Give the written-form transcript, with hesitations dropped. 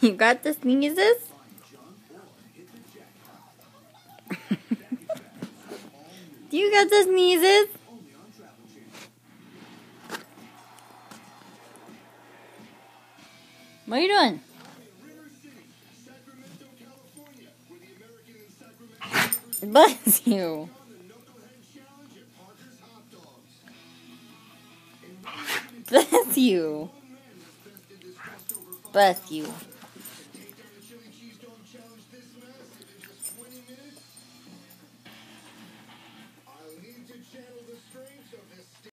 You got the sneezes? Do you got the sneezes? What are you doing? Bless you. Bless you. Bless you.